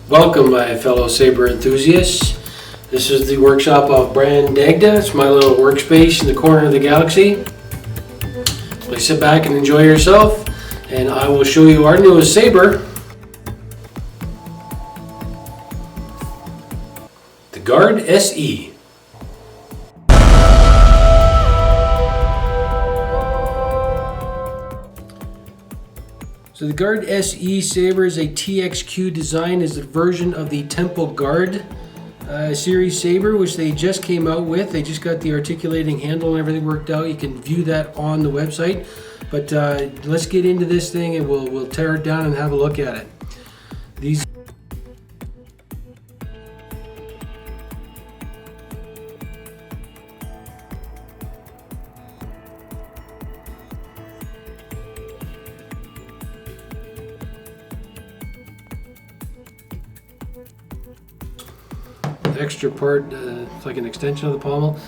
Welcome, my fellow saber enthusiasts. This is the workshop of Brand Dagda. It's my little workspace in the corner of the galaxy. Please sit back and enjoy yourself, and I will show you our newest saber, the Guard SE. So the Guard SE saber is a TXQ design, is a version of the Temple Guard series saber, which they just came out with. They just got the articulating handle and everything worked out. You can view that on the website. But let's get into this thing and we'll tear it down and have a look at it. These extra part, it's like an extension of the pommel.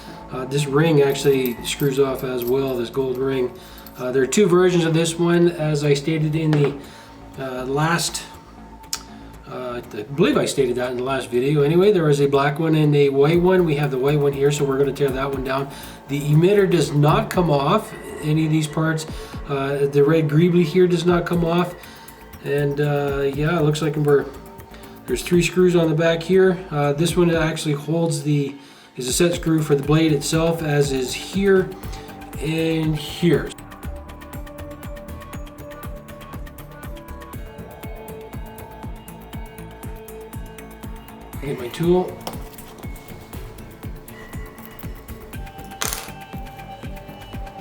This ring actually screws off as well, this gold ring. There are two versions of this one, as I stated in the last, I believe I stated that in the last video. Anyway, there is a black one and a white one. We have the white one here, so we're going to tear that one down. The emitter does not come off any of these parts. The red greebly here does not come off. And yeah, it looks like there's 3 screws on the back here. This one actually holds is a set screw for the blade itself, as is here and here. Get my tool.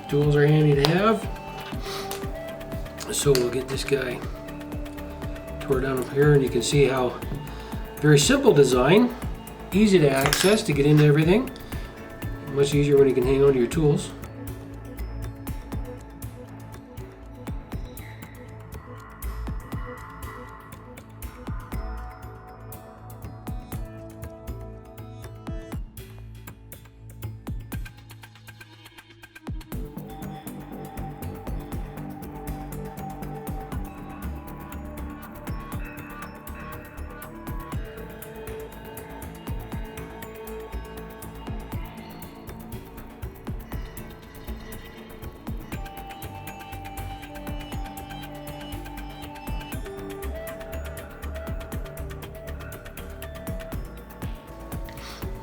Tools are handy to have. So we'll get this guy tore down up here, and you can see how very simple design, easy to access to get into everything. Much easier when you can hang on to your tools.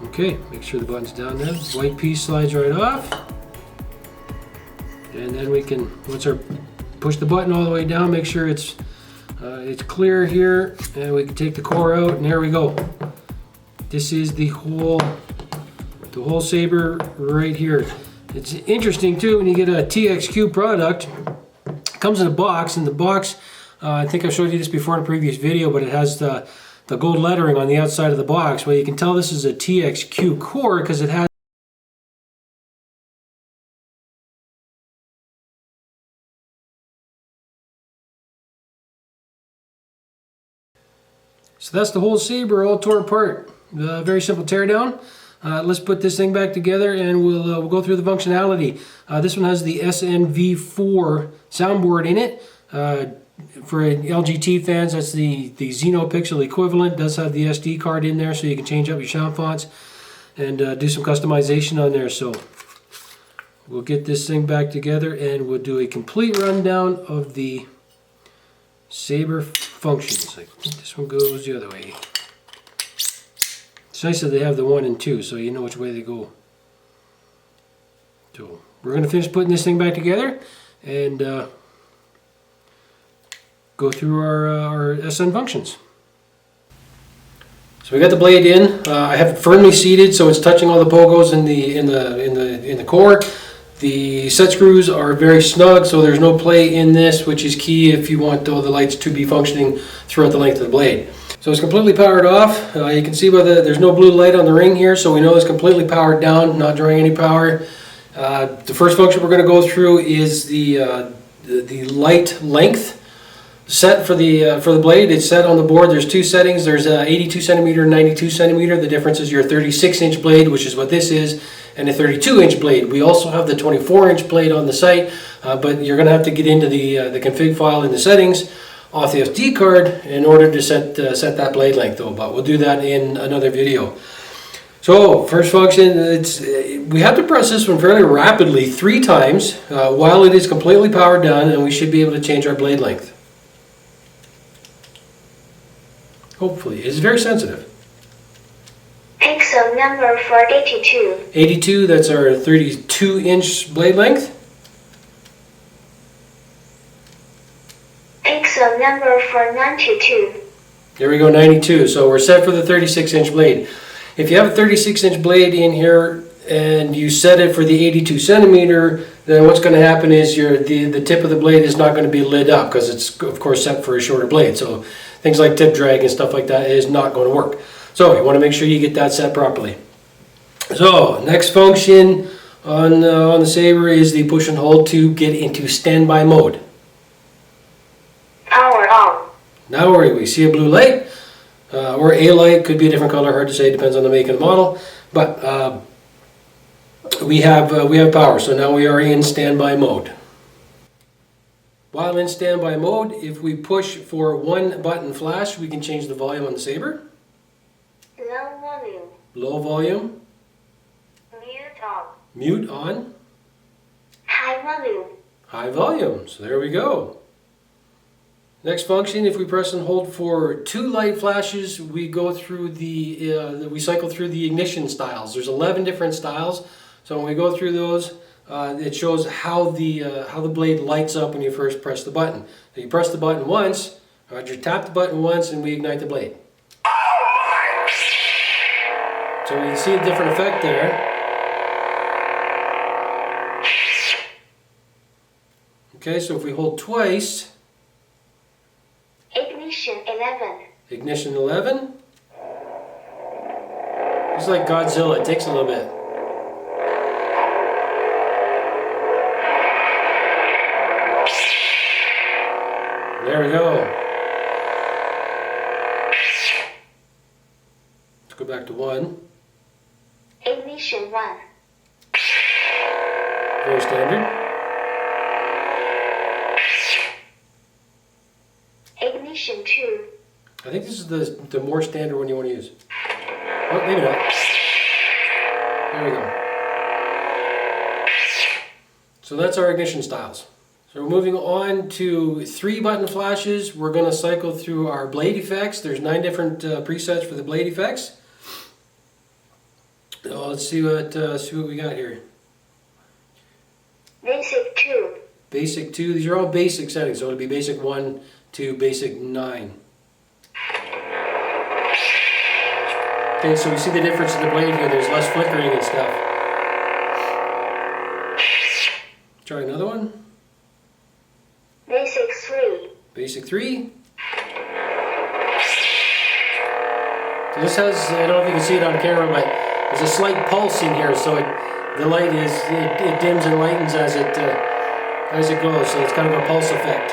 Okay, make sure the button's down there. White piece slides right off. And then we can, push the button all the way down, make sure it's clear here, and we can take the core out, and there we go. This is the whole saber right here. It's interesting too, when you get a TXQ product, it comes in a box, and the box, I think I showed you this before in a previous video, but it has the gold lettering on the outside of the box. Well, you can tell this is a TXQ core because it has So that's the whole saber all tore apart. Very simple teardown. Let's put this thing back together and we'll go through the functionality. This one has the SNv4 soundboard in it. For LGT fans, that's the Xenopixel equivalent. It does have the SD card in there, so you can change up your sound fonts and do some customization on there. So we'll get this thing back together and we'll do a complete rundown of the saber functions. Like this one goes the other way. It's nice that they have the 1 and 2, so you know which way they go. So we're going to finish putting this thing back together and go through our SN functions. So we got the blade in. I have it firmly seated, so it's touching all the pogos in the core. The set screws are very snug, so there's no play in this, which is key if you want all the lights to be functioning throughout the length of the blade. So it's completely powered off. You can see there's no blue light on the ring here, so we know it's completely powered down, not drawing any power. The first function we're going to go through is the light length set for the blade. It's set on the board. There's 2 settings. There's 82 centimeter and 92 centimeter. The difference is your 36-inch blade, which is what this is, and a 32-inch blade. We also have the 24-inch blade on the site, but you're going to have to get into the config file in the settings. off the SD card in order to set that blade length though, but we'll do that in another video. So first function, we have to press this one fairly rapidly 3 times while it is completely powered down, and we should be able to change our blade length. Hopefully. It's very sensitive. Pixel number for 82. 82, that's our 32-inch blade length. Pixel number for 92. There we go, 92. So we're set for the 36-inch blade. If you have a 36-inch blade in here and you set it for the 82 centimeter, then what's going to happen is the tip of the blade is not going to be lit up because it's of course set for a shorter blade. So things like tip drag and stuff like that is not going to work. So you want to make sure you get that set properly. So next function on the saber is the push and hold to get into standby mode. Power on. Now we see a blue light. Or a light, could be a different color, hard to say, depends on the make and model. But we have power, so now we are in standby mode. While in standby mode, if we push for 1 button flash, we can change the volume on the saber. Low volume. Low volume. Mute on. Mute on. High volume. High volume. So there we go. Next function, if we press and hold for 2 light flashes, we go through we cycle through the ignition styles. There's 11 different styles. So when we go through those, it shows how the blade lights up when you first press the button. So you press the button once, you tap the button once, and we ignite the blade. So you can see a different effect there. Okay, so if we hold twice. Ignition 11. Ignition 11. It's like Godzilla, it takes a little bit. There we go. Let's go back to 1. Ignition 1. Very standard. Ignition 2. I think this is the more standard one you want to use. Oh, maybe not. There we go. So that's our ignition styles. So we're moving on to 3 button flashes. We're going to cycle through our blade effects. There's 9 different presets for the blade effects. So let's see what we got here. Basic 2. Basic 2. These are all basic settings. So it'll be basic 1 to basic 9. Okay, so we see the difference in the blade here. There's less flickering and stuff. Try another one. Basic 3. Basic 3. So this has, I don't know if you can see it on camera, but there's a slight pulse in here, so the light it dims and lightens as it goes, so it's kind of a pulse effect.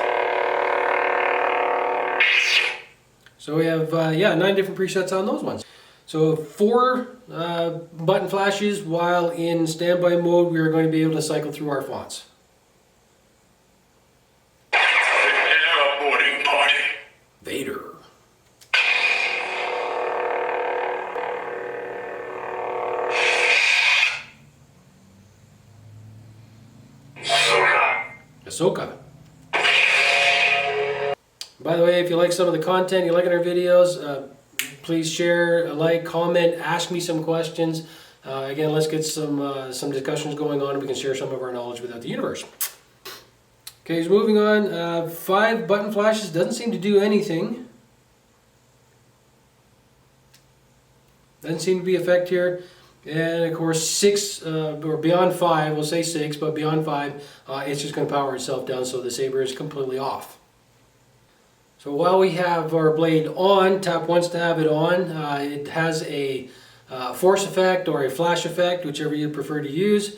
So we have 9 different presets on those ones. So 4 button flashes while in standby mode. We are going to be able to cycle through our fonts. Prepare a boarding party. Vader. Ahsoka. By the way, if you like some of the content, you like our videos, please share, like, comment, ask me some questions. Again, let's get some discussions going on and we can share some of our knowledge without the universe. Okay, so moving on. 5 button flashes doesn't seem to do anything. Doesn't seem to be effect here. And of course 6, or beyond 5, we'll say 6, but beyond 5, it's just going to power itself down, so the saber is completely off. So while we have our blade on, tap once to have it on. It has a force effect or a flash effect, whichever you prefer to use,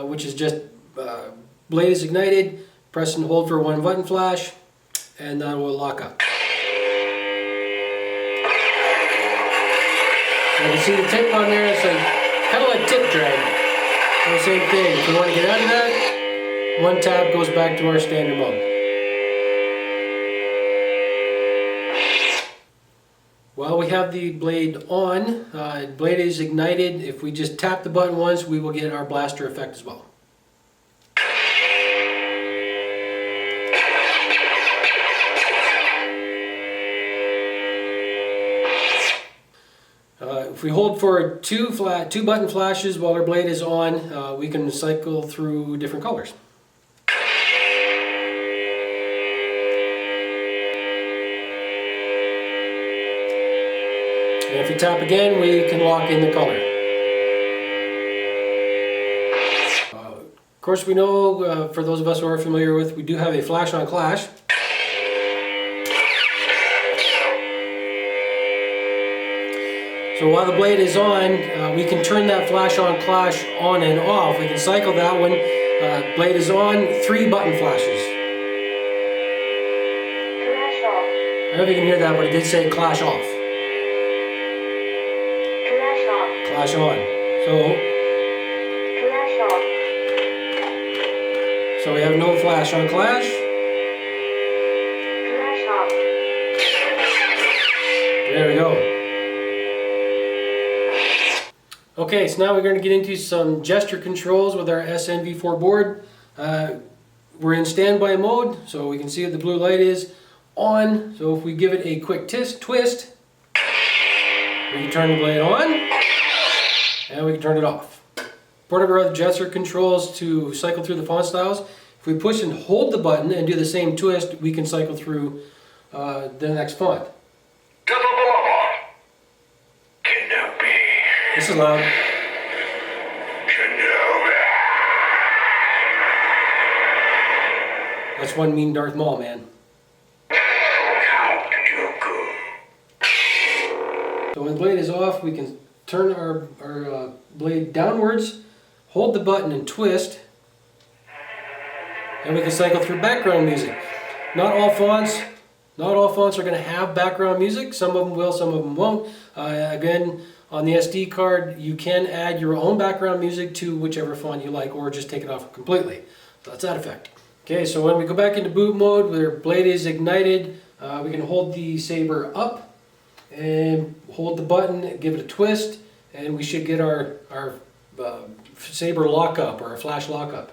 which is just blade is ignited, press and hold for 1 button flash, and that will lock up. So you can see the tip on there, it's kind of like tip drag. And the same thing, if you want to get out of that, 1 tap goes back to our standard mode. While we have the blade on, blade is ignited. If we just tap the button once, we will get our blaster effect as well. If we hold for two button flashes while our blade is on, we can cycle through different colors. And if you tap again, we can lock in the color. Of course, we know, for those of us who are familiar with, we do have a flash on clash. So while the blade is on, we can turn that flash on clash on and off. We can cycle that one. Blade is on, 3 button flashes. Clash off. I don't know if you can hear that, but it did say clash off. Clash off. Clash on. Clash off. So we have no flash on clash. Clash off. There we go. Okay, so now we're going to get into some gesture controls with our SNv4 board. We're in standby mode, so we can see what the blue light is on. So if we give it a quick twist, we can turn the blade on, and we can turn it off. Part of our other gesture controls to cycle through the font styles. If we push and hold the button and do the same twist, we can cycle through the next font. This is loud. That's one mean Darth Maul, man. So when the blade is off, we can turn our blade downwards, hold the button and twist, and we can cycle through background music. Not all fonts are going to have background music. Some of them will, some of them won't. Again, on the SD card, you can add your own background music to whichever font you like, or just take it off completely. So that's that effect. Okay, so when we go back into boot mode, where blade is ignited, we can hold the saber up and hold the button, give it a twist, and we should get our saber lockup or our flash lockup.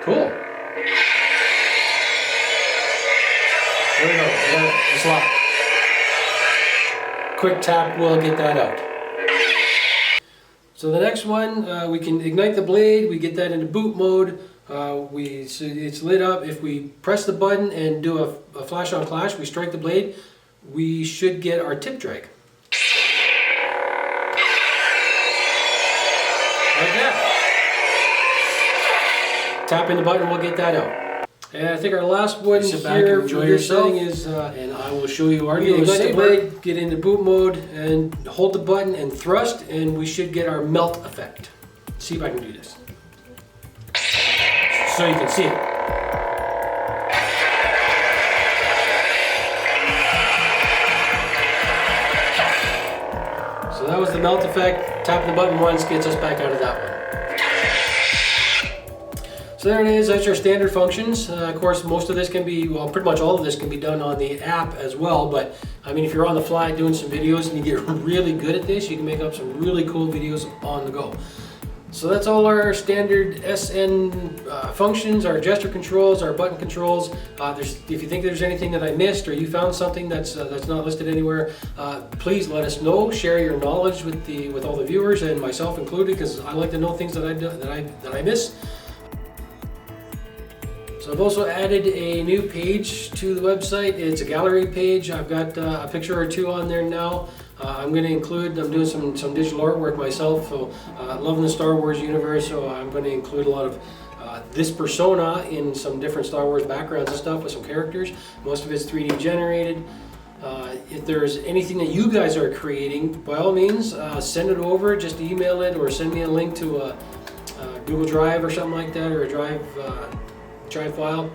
Cool. There we go. It's locked. Quick tap will get that out. So the next one, we can ignite the blade. We get that into boot mode. So it's lit up. If we press the button and do a flash on clash, we strike the blade, we should get our tip drag. Like that. Tapping the button will get that out. And I think our last one here for this setting is, and I will show you our new saber. Blade, get into boot mode and hold the button and thrust, and we should get our melt effect. Let's see if I can do this. So you can see it. So that was the melt effect. Tapping the button once gets us back out of that one. So there it is, that's your standard functions. Of course, most of this can be, well, pretty much all of this can be done on the app as well, but I mean, if you're on the fly doing some videos and you get really good at this, you can make up some really cool videos on the go. So that's all our standard SN functions, our gesture controls, our button controls. If you think there's anything that I missed or you found something that's not listed anywhere, please let us know. Share your knowledge with all the viewers and myself included, because I like to know things that I miss. So I've also added a new page to the website. It's a gallery page. I've got a picture or two on there now. I'm doing some digital artwork myself, so loving the Star Wars universe, so I'm going to include a lot of this persona in some different Star Wars backgrounds and stuff with some characters. Most of it's 3D generated. If there's anything that you guys are creating, by all means, send it over. Just email it or send me a link to a Google Drive or something like that, or a Drive file.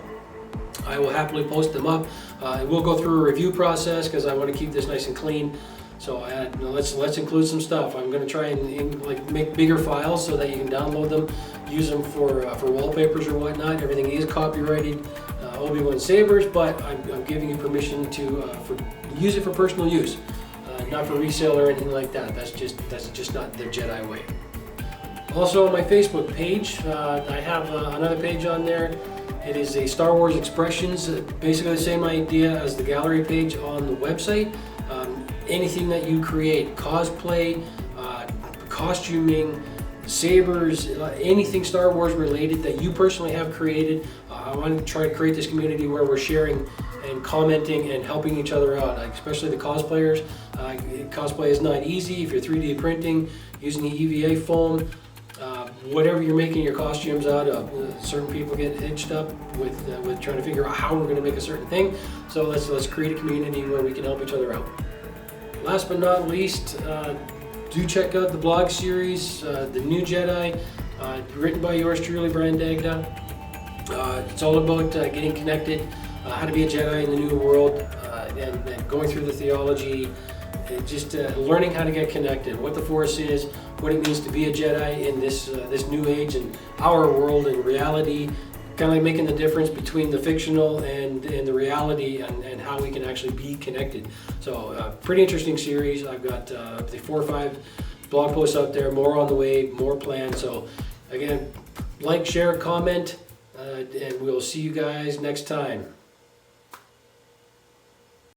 I will happily post them up. We'll go through a review process because I want to keep this nice and clean. So let's include some stuff. I'm going to try and make bigger files so that you can download them. use them for wallpapers or whatnot. Everything is copyrighted OB-1 Sabers, but I'm giving you permission to use it for personal use, not for resale or anything like that. That's just not the Jedi way. Also on my Facebook page, I have another page on there. It is a Star Wars Expressions, basically the same idea as the gallery page on the website. Anything that you create, cosplay, costuming, sabers, anything Star Wars related that you personally have created. I want to try to create this community where we're sharing and commenting and helping each other out, especially the cosplayers. Cosplay is not easy if you're 3D printing, using the EVA foam, whatever you're making your costumes out of. Certain people get hitched up with trying to figure out how we're going to make a certain thing. So let's create a community where we can help each other out. Last but not least, do check out the blog series, The New Jedi, written by yours truly, Brian Dagda. It's all about getting connected, how to be a Jedi in the new world, and going through the theology, and just learning how to get connected, what the Force is, what it means to be a Jedi in this new age and our world and reality, kind of like making the difference between the fictional and the reality, and how we can actually be connected. So pretty interesting series. I've got the 4 or 5 blog posts out there, more on the way, more planned. So again, like, share, comment, and we'll see you guys next time.